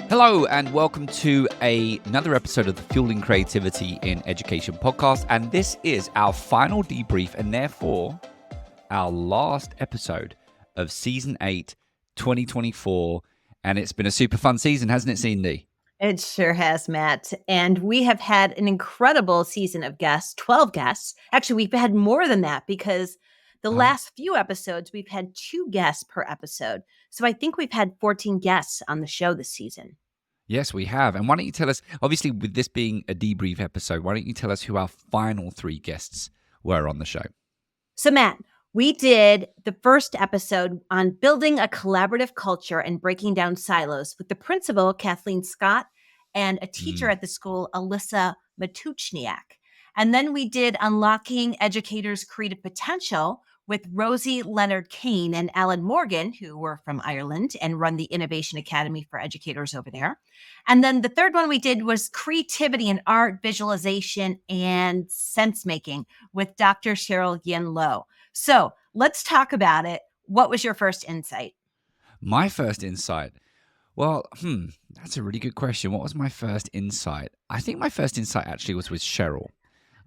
Hello and welcome to another episode of the Fueling Creativity in Education podcast. And this is our final debrief and therefore our last episode of Season 8, 2024. And it's been a super fun season, hasn't it, Cyndi? It sure has, Matt. And we have had an incredible season of guests, 12 guests. Actually, we've had more than that because the last few episodes, we've had 2 guests per episode. So I think we've had 14 guests on the show this season. Yes, we have. And why don't you tell us, obviously with this being a debrief episode, why don't you tell us who our final 3 guests were on the show? So Matt, we did the first episode on building a collaborative culture and breaking down silos with the principal, Kathleen Scott, and a teacher at the school, Alyssa Matuchniak. And then we did Unlocking Educators' Creative Potential with Rosie, Leonard-Kane, and Alan Morgan, who were from Ireland and run the Innovation Academy for educators over there. And then the third one we did was Creativity in Art, Visualization, and Sense Making with Dr. Cheryle Yin Lo. So let's talk about it. What was your first insight? My first insight? Well, that's a really good question. What was my first insight? I think my first insight actually was with Cheryle.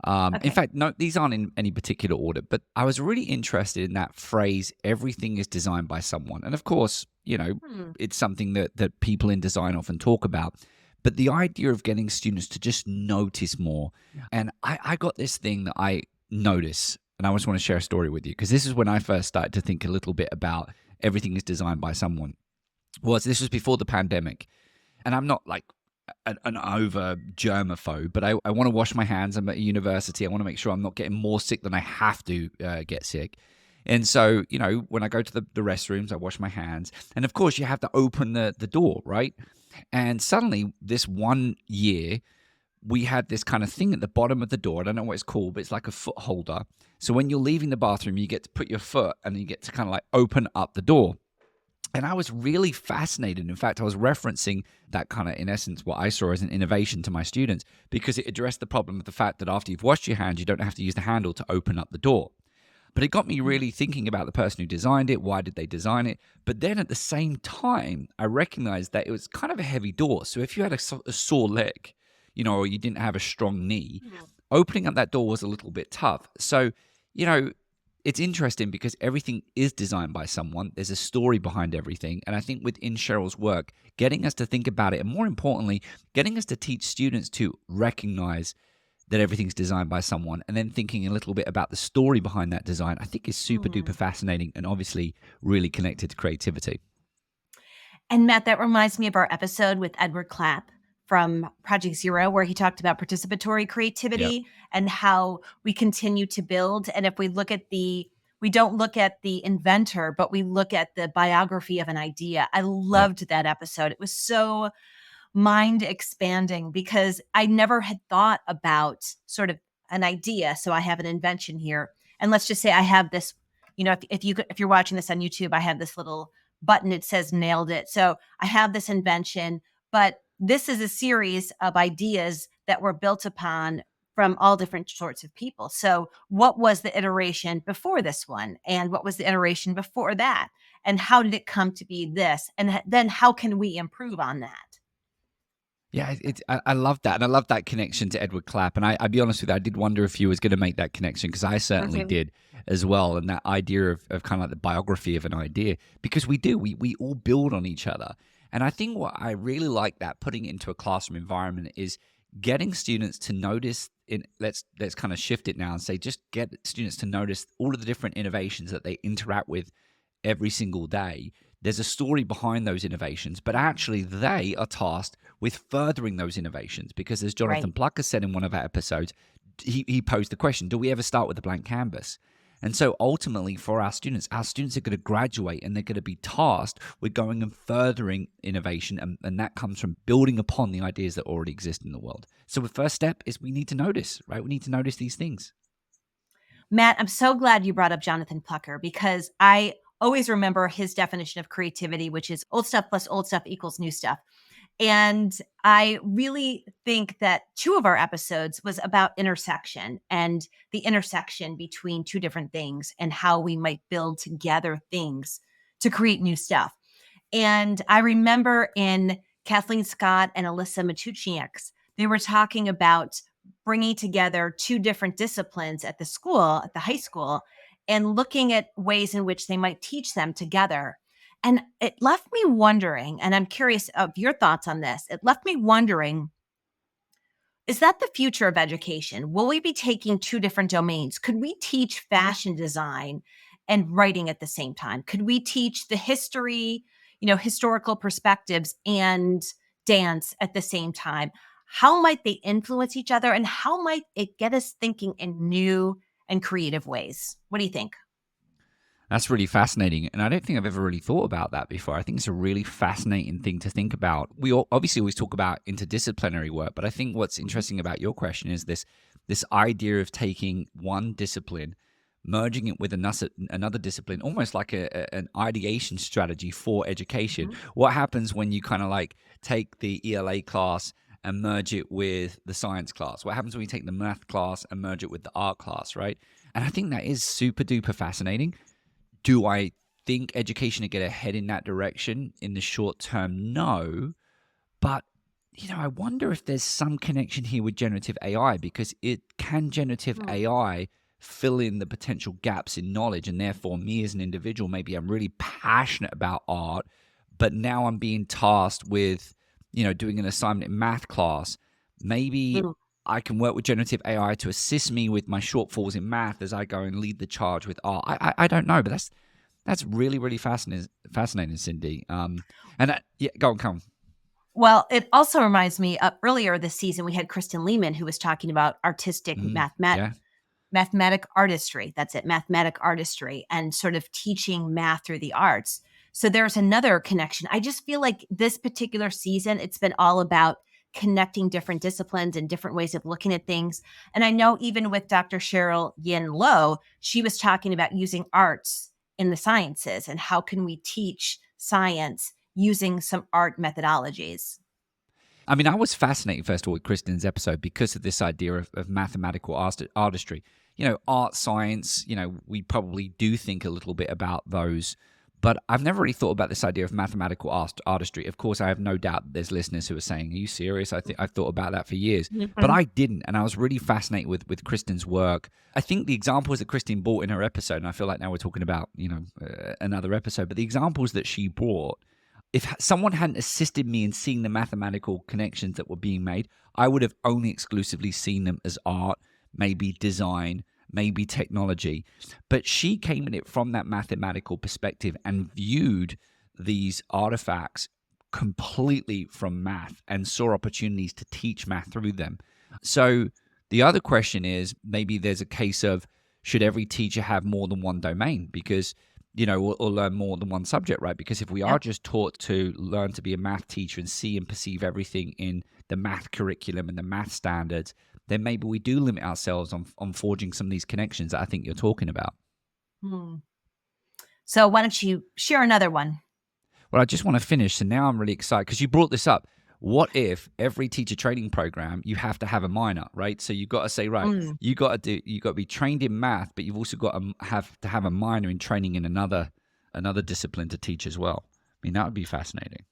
Okay. In fact, no, these aren't in any particular order, but I was really interested in that phrase, everything is designed by someone. And of course, you know, it's something that people in design often talk about. But the idea of getting students to just notice more. And I got this thing that I notice, and I just want to share a story with you, because this is when I first started to think a little bit about everything is designed by someone. This was before the pandemic. And I'm not like an over germaphobe, but I want to wash my hands. I'm at university. I want to make sure I'm not getting more sick than I have to get sick. And so, you know, when I go to the restrooms, I wash my hands. And of course, you have to open the door, right? And suddenly, this one year, we had this kind of thing at the bottom of the door. I don't know what it's called, but it's like a foot holder. So when you're leaving the bathroom, you get to put your foot and you get to kind of like open up the door. And I was really fascinated. In fact, I was referencing that kind of, in essence, what I saw as an innovation to my students, because it addressed the problem of the fact that after you've washed your hands, you don't have to use the handle to open up the door. But it got me really thinking about the person who designed it. Why did they design it? But then at the same time, I recognized that it was kind of a heavy door. So if you had a sore leg, you know, or you didn't have a strong knee, opening up that door was a little bit tough. So, you know, it's interesting because everything is designed by someone. There's a story behind everything. And I think within Cheryle's work, getting us to think about it, and more importantly, getting us to teach students to recognize that everything's designed by someone, and then thinking a little bit about the story behind that design, I think is super duper fascinating and obviously really connected to creativity. And Matt, that reminds me of our episode with Edward Clapp from Project Zero, where he talked about participatory creativity and how we continue to build. And if we look at we don't look at the inventor, but we look at the biography of an idea. I loved that episode. It was so mind expanding because I never had thought about sort of an idea. So I have an invention here. And let's just say I have this, you know, if you're watching this on YouTube, I have this little button. It says nailed it. So I have this invention, but this is a series of ideas that were built upon from all different sorts of people. So what was the iteration before this one? And what was the iteration before that? And how did it come to be this? And then how can we improve on that? Yeah, I love that. And I love that connection to Edward Clapp. And I'll be honest with you, I did wonder if you was going to make that connection, because I certainly did as well. And that idea of kind of like the biography of an idea, because we all build on each other. And I think what I really like that putting it into a classroom environment is getting students to notice, let's kind of shift it now and say, just get students to notice all of the different innovations that they interact with every single day. There's a story behind those innovations, but actually they are tasked with furthering those innovations, because as Jonathan Plucker said in one of our episodes, he posed the question, do we ever start with a blank canvas? And so ultimately for our students are going to graduate and they're going to be tasked with going and furthering innovation. And that comes from building upon the ideas that already exist in the world. So the first step is we need to notice, right? We need to notice these things. Matt, I'm so glad you brought up Jonathan Plucker, because I always remember his definition of creativity, which is old stuff plus old stuff equals new stuff. And I really think that 2 of our episodes was about intersection and the intersection between 2 different things and how we might build together things to create new stuff. And I remember in Kathleen Scott and Alyssa Matuchniak. They were talking about bringing together two different disciplines at the school, at the high school, and looking at ways in which they might teach them together. And it left me wondering, and I'm curious of your thoughts on this. It left me wondering, is that the future of education? Will we be taking two different domains? Could we teach fashion design and writing at the same time? Could we teach the history, historical perspectives and dance at the same time? How might they influence each other, and how might it get us thinking in new and creative ways? What do you think? That's really fascinating. And I don't think I've ever really thought about that before. I think it's a really fascinating thing to think about. We obviously always talk about interdisciplinary work, but I think what's interesting about your question is this idea of taking one discipline, merging it with another discipline, almost like an ideation strategy for education. Mm-hmm. What happens when you kind of like take the ELA class and merge it with the science class? What happens when you take the math class and merge it with the art class, right? And I think that is super duper fascinating. Do I think education will get ahead in that direction in the short term? No. But, I wonder if there's some connection here with generative AI, because generative AI fill in the potential gaps in knowledge? And therefore, me as an individual, maybe I'm really passionate about art, but now I'm being tasked with, doing an assignment in math class. Maybe I can work with generative AI to assist me with my shortfalls in math as I go and lead the charge with art. I don't know, but that's really, really fascinating, Cyndi. Go on, come. Well, it also reminds me, earlier this season, we had Kristen Lehman, who was talking about artistic mathematic artistry. That's it, mathematic artistry, and sort of teaching math through the arts. So there's another connection. I just feel like this particular season, it's been all about connecting different disciplines and different ways of looking at things. And I know even with Dr. Cheryle Yin Lo, she was talking about using arts in the sciences and how can we teach science using some art methodologies. I mean, I was fascinated, first of all, with Kristen's episode because of this idea of mathematical artistry. Art, science, we probably do think a little bit about those, but I've never really thought about this idea of mathematical artistry. Of course, I have no doubt that there's listeners who are saying, are you serious? I've thought about that for years, but I didn't. And I was really fascinated with Kristen's work. I think the examples that Kristen brought in her episode, and I feel like now we're talking about, another episode, but the examples that she brought, if someone hadn't assisted me in seeing the mathematical connections that were being made, I would have only exclusively seen them as art, maybe design, maybe technology. But she came at it from that mathematical perspective and viewed these artifacts completely from math and saw opportunities to teach math through them. So the other question is, maybe there's a case of, should every teacher have more than one domain? Because or learn more than one subject, right? Because if we are just taught to learn to be a math teacher and see and perceive everything in the math curriculum and the math standards, then maybe we do limit ourselves on forging some of these connections that I think you're talking about. So why don't you share another one? Well, I just want to finish. So now I'm really excited because you brought this up. What if every teacher training program, you have to have a minor, right? So you've got to say, right, you got to be trained in math, but you've also got to have a minor in training in another discipline to teach as well. I mean, that would be fascinating.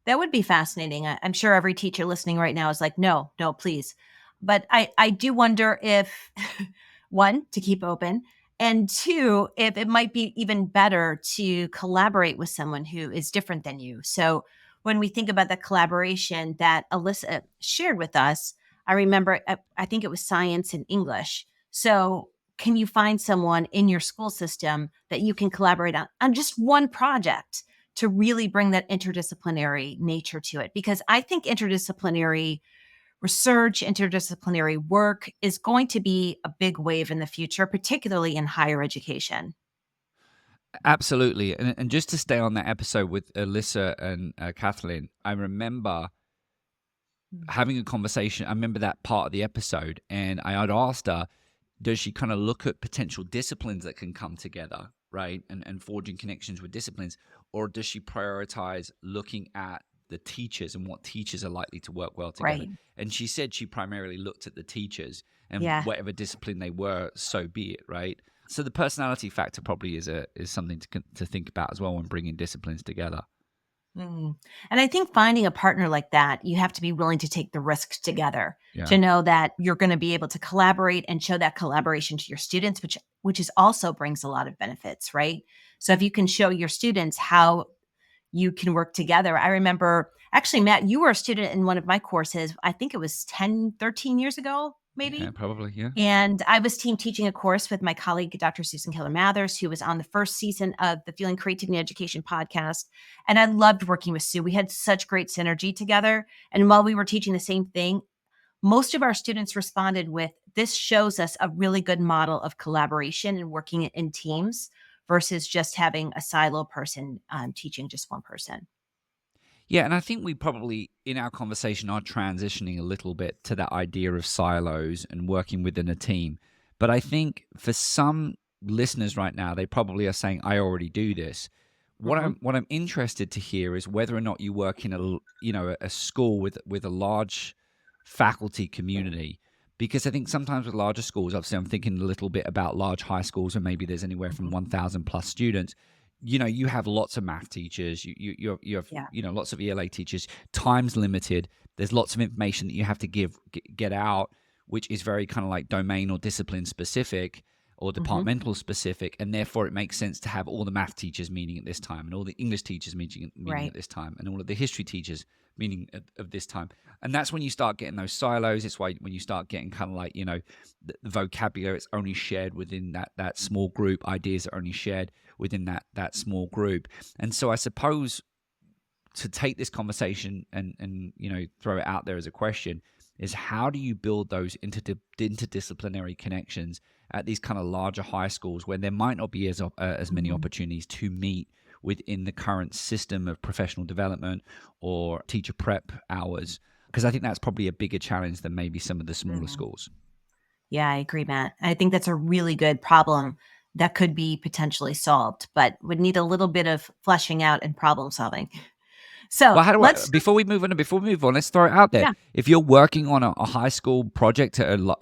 That would be fascinating. I'm sure every teacher listening right now is like, no, please. But I do wonder if, one, to keep open, and two, if it might be even better to collaborate with someone who is different than you. So when we think about the collaboration that Alyssa shared with us, I remember, I think it was science and English. So can you find someone in your school system that you can collaborate on just one project to really bring that interdisciplinary nature to it? Because I think interdisciplinary research, interdisciplinary work is going to be a big wave in the future, particularly in higher education. Absolutely. And just to stay on that episode with Alyssa and Kathleen, I remember having a conversation. I remember that part of the episode, and I had asked her, does she kind of look at potential disciplines that can come together, right? And forging connections with disciplines, or does she prioritize looking at the teachers and what teachers are likely to work well together? Right. And she said she primarily looked at the teachers, and whatever discipline they were, so be it, right? So the personality factor probably is something to think about as well when bringing disciplines together. Mm. And I think finding a partner like that, you have to be willing to take the risks together Yeah. to know that you're going to be able to collaborate and show that collaboration to your students, which is also brings a lot of benefits, right? So if you can show your students how you can work together. I remember actually, Matt, you were a student in one of my courses. I think it was 10, 13 years ago, Yeah, maybe. probably. Yeah. And I was team teaching a course with my colleague, Dr. Susan Keller Mathers, who was on the first season of the Feeling Creativity and Education podcast. And I loved working with Sue. We had such great synergy together. And while we were teaching the same thing, most of our students responded with, this shows us a really good model of collaboration and working in teams versus just having a silo person teaching just one person. Yeah, and I think we probably, in our conversation, are transitioning a little bit to that idea of silos and working within a team. But I think for some listeners right now, they probably are saying, "I already do this." Mm-hmm. What I'm interested to hear is whether or not you work in a school with a large faculty community. Because I think sometimes with larger schools, obviously, I'm thinking a little bit about large high schools where maybe there's anywhere from 1,000 plus students. You have lots of math teachers, you have Yeah. lots of ELA teachers. Time's limited. There's lots of information that you have to get out, which is very kind of like domain or discipline specific or Mm-hmm. departmental specific, and therefore it makes sense to have all the math teachers meeting at this time, and all the English teachers meeting at Right. this time, and all of the history teachers meeting of this time. And that's when you start getting those silos. It's why when you start getting kind of like the vocabulary, it's only shared within that small group. Ideas are only shared within that small group. And so I suppose to take this conversation and throw it out there as a question is, how do you build those interdisciplinary connections at these kind of larger high schools where there might not be as many Mm-hmm. opportunities to meet within the current system of professional development or teacher prep hours? Because I think that's probably a bigger challenge than maybe some of the smaller Mm-hmm. schools. Yeah, I agree, Matt. I think that's a really good problem that could be potentially solved, but would need a little bit of fleshing out and problem solving. So Well, how do I, let's, before we move on, let's throw it out there. yeah, If you're working on a high school project, I'm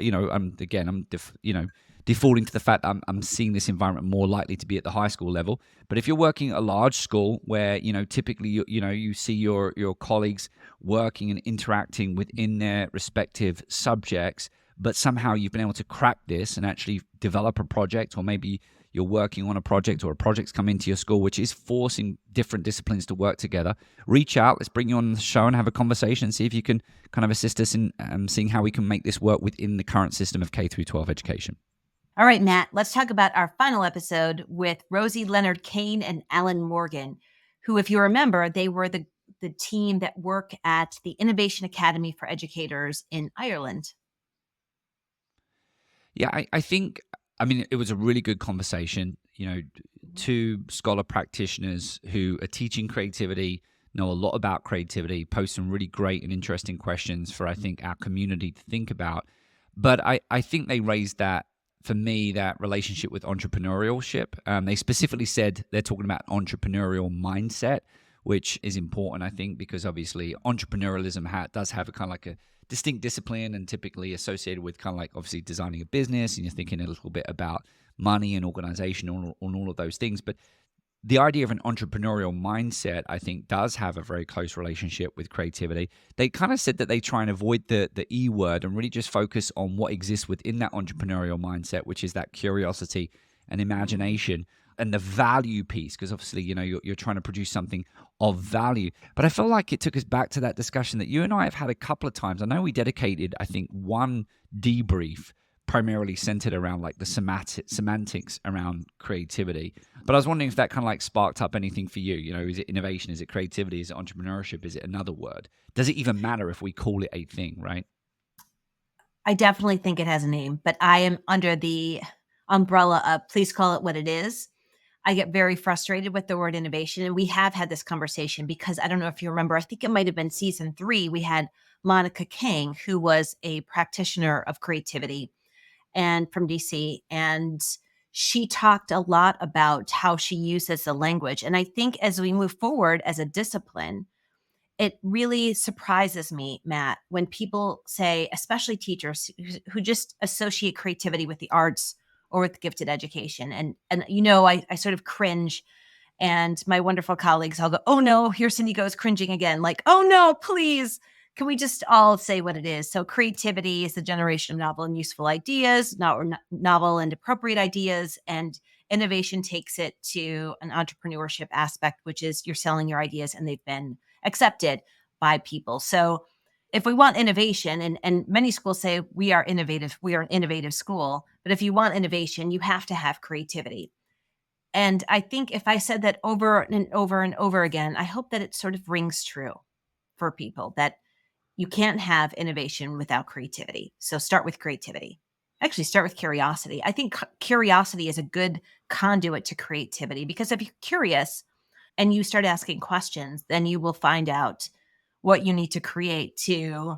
defaulting to the fact that I'm seeing this environment more likely to be at the high school level. But if you're working at a large school where, typically, you see your colleagues working and interacting within their respective subjects, but somehow you've been able to crack this and actually develop a project, or maybe you're working on a project or a project's come into your school which is forcing different disciplines to work together, reach out. Let's bring you on the show and have a conversation and see if you can kind of assist us in seeing how we can make this work within the current system of K through 12 education. all right, Matt, let's talk about our final episode with Rosie, Leonard-Kane, and Alan Morgan, who, if you remember, they were the team that work at the Innovation Academy for Educators in Ireland. Yeah, I think, it was a really good conversation. Two scholar practitioners who are teaching creativity, know a lot about creativity, post some really great and interesting questions for, I think, our community to think about. But I think they raised that, for me, that relationship with entrepreneurship. They specifically said they're talking about entrepreneurial mindset, which is important, I think, because obviously entrepreneurialism does have a kind of like a distinct discipline and typically associated with kind of like obviously designing a business, and you're thinking a little bit about money and organization and all of those things. But the idea of an entrepreneurial mindset, I think, does have a very close relationship with creativity. They kind of said that they try and avoid the E word and really just focus on what exists within that entrepreneurial mindset, which is that curiosity and imagination and the value piece, because obviously, you're trying to produce something of value. But I feel like it took us back to that discussion that you and I have had a couple of times. I know we dedicated, I think, one debrief primarily centered around like the semantics around creativity. But I was wondering if that kind of like sparked up anything for you. Is it innovation? Is it creativity? Is it entrepreneurship? Is it another word? Does it even matter if we call it a thing, right? I definitely think it has a name, but I am under the umbrella of please call it what it is. I get very frustrated with the word innovation. And we have had this conversation because I don't know if you remember, I think it might have been season 3. We had Monica King, who was a practitioner of creativity and from DC. And she talked a lot about how she uses the language. And I think as we move forward as a discipline, it really surprises me, Matt, when people say, especially teachers who just associate creativity with the arts or with gifted education. And I sort of cringe And my wonderful colleagues all go, oh no, here Cyndi goes cringing again. Like, oh no, please. Can we just all say what it is? So creativity is the generation of novel and useful ideas, novel and appropriate ideas. And innovation takes it to an entrepreneurship aspect, which is you're selling your ideas and they've been accepted by people. So if we want innovation, and many schools say we are innovative, we are an innovative school, but if you want innovation, you have to have creativity. And I think if I said that over and over and over again, I hope that it sort of rings true for people that you can't have innovation without creativity. So start with creativity. Actually, start with curiosity. I think curiosity is a good conduit to creativity, because if you're curious and you start asking questions, then you will find out what you need to create to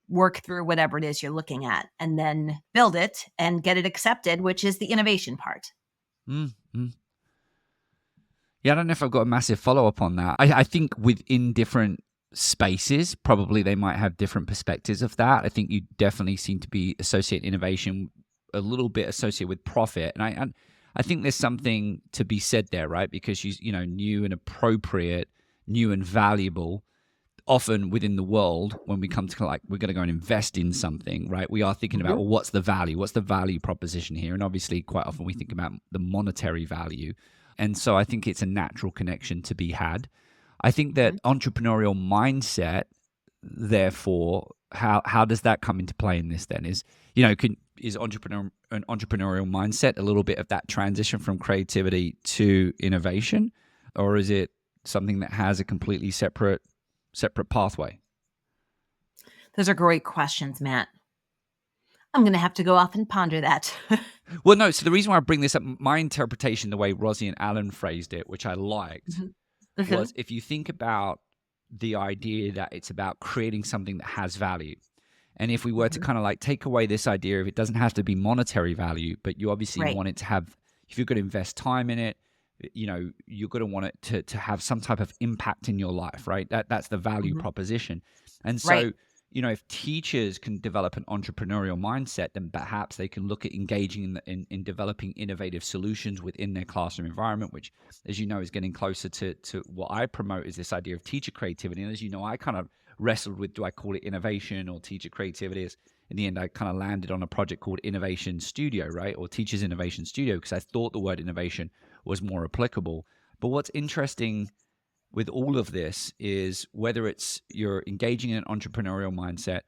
work through whatever it is you're looking at, and then build it and get it accepted, which is the innovation part. Mm-hmm. Yeah, I don't know if I've got a massive follow-up on that. I think within different spaces, probably they might have different perspectives of that. I think you definitely seem to be associate innovation a little bit associated with profit. And I think there's something to be said there, right? Because new and appropriate, new and valuable, often within the world, when we come to we're going to go and invest in something, right? We are thinking about, well, what's the value? What's the value proposition here? And obviously quite often we think about the monetary value. And so I think it's a natural connection to be had. I think that entrepreneurial mindset, therefore, how does that come into play in this then? Is an entrepreneurial mindset a little bit of that transition from creativity to innovation? Or is it something that has a completely separate pathway? Those are great questions, Matt. I'm going to have to go off and ponder that. Well, no. So the reason why I bring this up, my interpretation, the way Rosie and Alan phrased it, which I liked, was if you think about the idea that it's about creating something that has value. And if we were to kind of take away this idea of it doesn't have to be monetary value, but you obviously want it to have, if you're going to invest time in it, you're going to want it to have some type of impact in your life, right? That's the value proposition. And so, if teachers can develop an entrepreneurial mindset, then perhaps they can look at engaging in developing innovative solutions within their classroom environment, which, as you know, is getting closer to what I promote, is this idea of teacher creativity. And as you know, I kind of wrestled with, do I call it innovation or teacher creativity? In the end, I kind of landed on a project called Innovation Studio, right? Or Teachers Innovation Studio, because I thought the word innovation was more applicable. But what's interesting with all of this is whether it's you're engaging in an entrepreneurial mindset,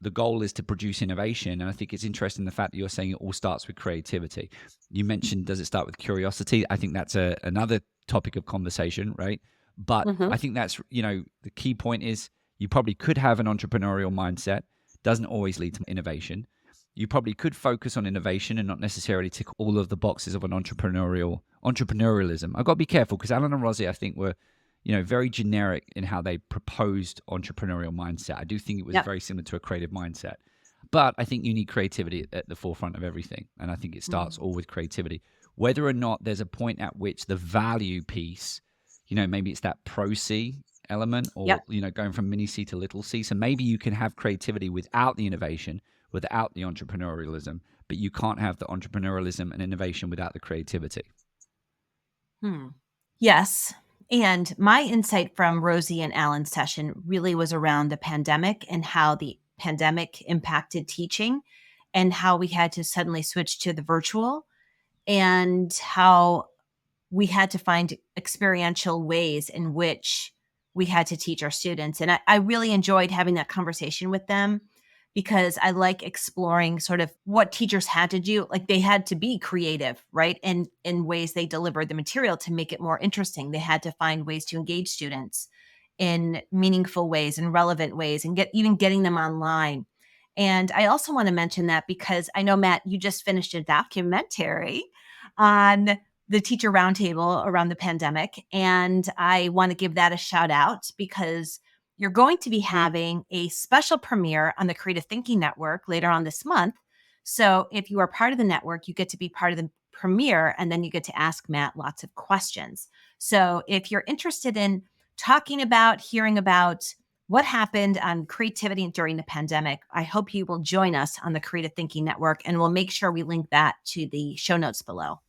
the goal is to produce innovation. And I think it's interesting the fact that you're saying it all starts with creativity. You mentioned, does it start with curiosity? I think that's another topic of conversation, right? But I think that's, the key point is you probably could have an entrepreneurial mindset, doesn't always lead to innovation. You probably could focus on innovation and not necessarily tick all of the boxes of an entrepreneurialism. I've got to be careful because Alan and Rosie, I think, were very generic in how they proposed entrepreneurial mindset. I do think it was very similar to a creative mindset. But I think you need creativity at the forefront of everything. And I think it starts all with creativity. Whether or not there's a point at which the value piece, maybe it's that pro C element or, going from mini C to little c. So maybe you can have creativity without the innovation, without the entrepreneurialism, but you can't have the entrepreneurialism and innovation without the creativity. Yes. And my insight from Rosie and Alan's session really was around the pandemic and how the pandemic impacted teaching and how we had to suddenly switch to the virtual and how we had to find experiential ways in which we had to teach our students. And I really enjoyed having that conversation with them because I like exploring sort of what teachers had to do. Like they had to be creative, right? And in ways they delivered the material to make it more interesting. They had to find ways to engage students in meaningful ways and relevant ways and getting them online. And I also want to mention that because I know, Matt, you just finished a documentary on the teacher roundtable around the pandemic. And I want to give that a shout out because you're going to be having a special premiere on the Creative Thinking Network later on this month. So if you are part of the network, you get to be part of the premiere, and then you get to ask Matt lots of questions. So if you're interested in talking about, hearing about what happened on creativity during the pandemic, I hope you will join us on the Creative Thinking Network, and we'll make sure we link that to the show notes below.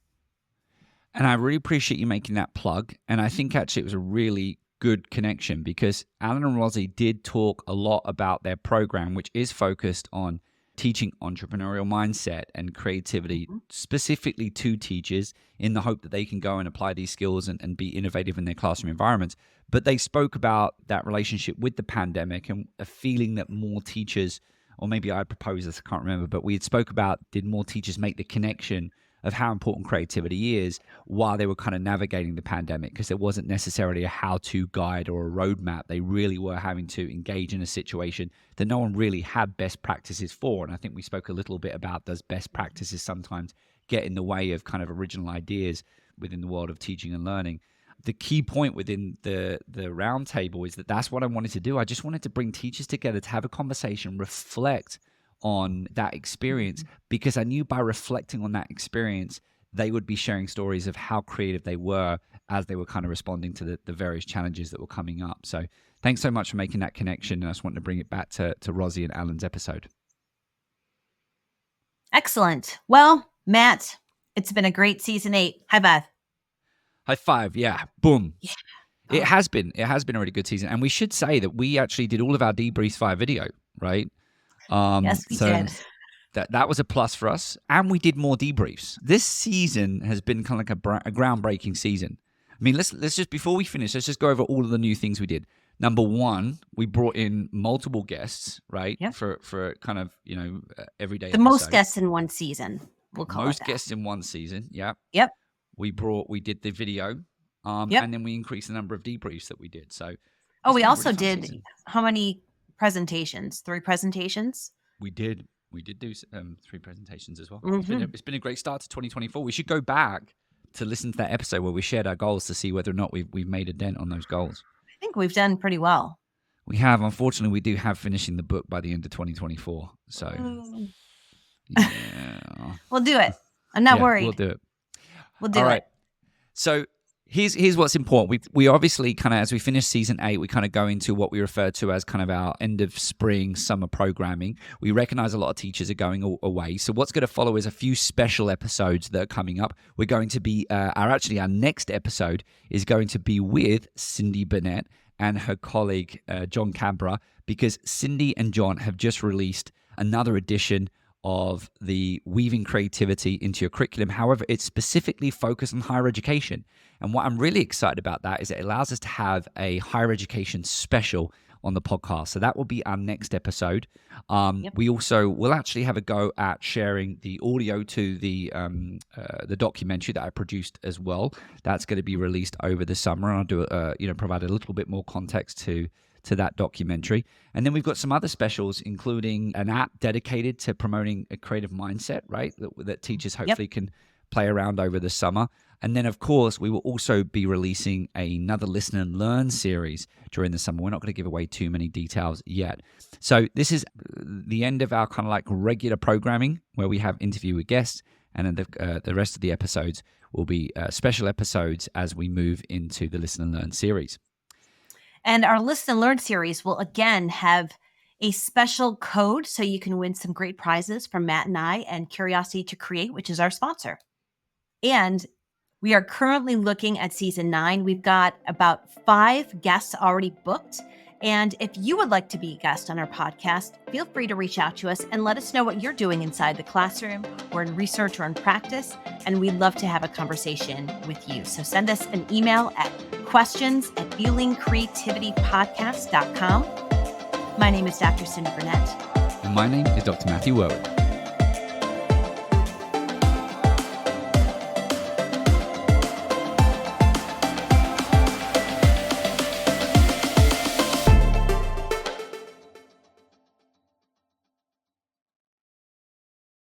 And I really appreciate you making that plug. And I think actually it was a really good connection because Alan and Rosie did talk a lot about their program, which is focused on teaching entrepreneurial mindset and creativity specifically to teachers in the hope that they can go and apply these skills and be innovative in their classroom environments. But they spoke about that relationship with the pandemic and a feeling that more teachers, or maybe I proposed this, I can't remember, but we had spoke about, did more teachers make the connection of how important creativity is while they were kind of navigating the pandemic, because there wasn't necessarily a how-to guide or a roadmap. They really were having to engage in a situation that no one really had best practices for. And I think we spoke a little bit about, does best practices sometimes get in the way of kind of original ideas within the world of teaching and learning? The key point within the roundtable is that that's what I wanted to do. I just wanted to bring teachers together to have a conversation, reflect on that experience, because I knew by reflecting on that experience, they would be sharing stories of how creative they were as they were kind of responding to the various challenges that were coming up. So thanks so much for making that connection. And I just wanted to bring it back to Rosie and Alan's episode. Excellent. Well, Matt, it's been a great season 8. High five. High five. Yeah. Boom. Yeah. It has been a really good season. And we should say that we actually did all of our debriefs via video, right? Yes, we did. That was a plus for us. And we did more debriefs. This season has been kind of like a groundbreaking season. I mean, let's just, before we finish, let's just go over all of the new things we did. Number one, we brought in multiple guests, right? Yep. For kind of, everyday The most guests in one season, we'll call it most that. guests in one season, yeah. Yep. We did the video, and then we increased the number of debriefs that we did. So, we also did how many presentations? 3 presentations? We did do 3 presentations as well. It's been a great start to 2024. We should go back to listen to that episode where we shared our goals to see whether or not we've made a dent on those goals. I think we've done pretty well. We have. Unfortunately, we do have finishing the book by the end of 2024. So, yeah. We'll do it. I'm not worried. We'll do it. We'll do All it. right. So here's what's important. We obviously kind of, as we finish season 8, we kind of go into what we refer to as kind of our end of spring summer programming. We recognize a lot of teachers are going away. So what's going to follow is a few special episodes that are coming up. We're going to be, our next episode is going to be with Cyndi Burnett and her colleague, John Cabra, because Cyndi and John have just released another edition of the Weaving Creativity into Your Curriculum. However, it's specifically focused on higher education. And what I'm really excited about that is it allows us to have a higher education special on the podcast. So that will be our next episode. We also will actually have a go at sharing the audio to the documentary that I produced as well. That's going to be released over the summer. And I'll do provide a little bit more context to that documentary. And then we've got some other specials, including an app dedicated to promoting a creative mindset, right? That teachers hopefully can play around over the summer. And then, of course, we will also be releasing another Listen and Learn series during the summer. We're not going to give away too many details yet. So this is the end of our kind of like regular programming where we have interview with guests. And then the rest of the episodes will be special episodes as we move into the Listen and Learn series. And our Listen and Learn series will again have a special code so you can win some great prizes from Matt and I and Curiosity to Create, which is our sponsor. And we are currently looking at season 9. We've got about 5 guests already booked. And if you would like to be a guest on our podcast, feel free to reach out to us and let us know what you're doing inside the classroom or in research or in practice. And we'd love to have a conversation with you. So send us an email at questions@fuelingcreativitypodcast.com. My name is Dr. Cyndi Burnett. And my name is Dr. Matthew Worwood.